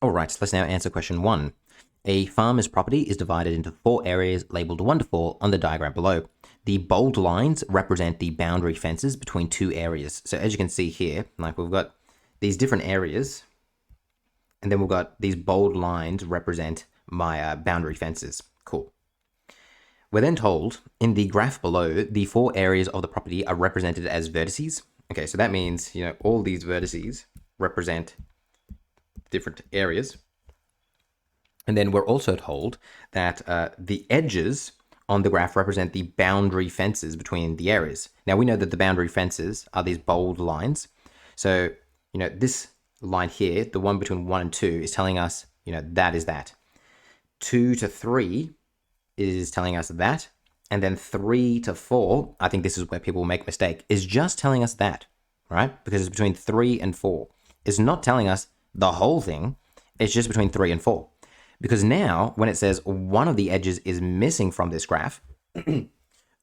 All right, let's now answer question 1. A farmer's property is divided into 4 areas labeled 1 to 4 on the diagram below. The bold lines represent the boundary fences between 2 areas. So as you can see here, like we've got these different areas, and then we've got these bold lines represent my boundary fences. Cool. We're then told in the graph below, the 4 areas of the property are represented as vertices. Okay, so that means, all these vertices represent different areas. And then we're also told that the edges on the graph represent the boundary fences between the areas. Now we know that the boundary fences are these bold lines. So, this line here, the one between 1 and 2, is telling us, that is that. 2 to 3 is telling us that. And then 3 to 4, I think this is where people make a mistake, is just telling us that, right? Because it's between 3 and 4. It's not telling us the whole thing. It's just between 3 and 4. Because now, when it says one of the edges is missing from this graph,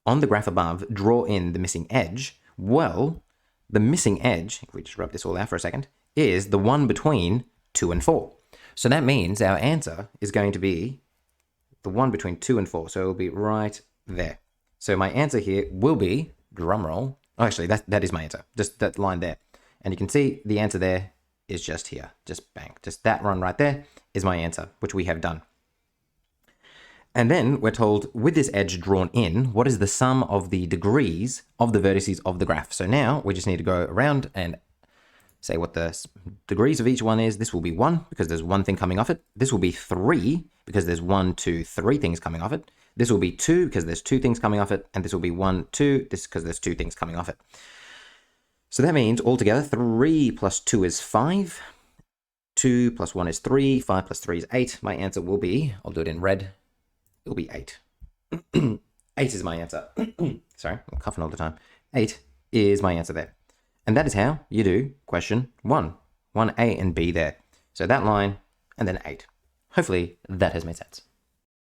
on the graph above, draw in the missing edge. Well, the missing edge, if we just rub this all out for a second, is the one between 2 and 4. So that means our answer is going to be the one between 2 and 4. So it'll be right there. So my answer here will be, drum roll. Oh, actually, that is my answer. Just that line there. And you can see the answer there is just here. Just bang. Just that one right there is my answer, which we have done. And then we're told, with this edge drawn in, what is the sum of the degrees of the vertices of the graph? So now we just need to go around and say what the degrees of each one is. This will be 1 because there's one thing coming off it. This will be 3 because there's 1, 2, 3 things coming off it. This will be 2 because there's 2 things coming off it. And this will be 1, 2, this because there's 2 things coming off it. So that means altogether 3 plus 2 is 5. 2 plus 1 is 3. 5 plus 3 is 8. My answer will be, I'll do it in red, it'll be 8. 8 is my answer. Sorry, I'm coughing all the time. 8 is my answer there. And that is how you do question 1. 1A and B there. So that line and then 8. Hopefully that has made sense.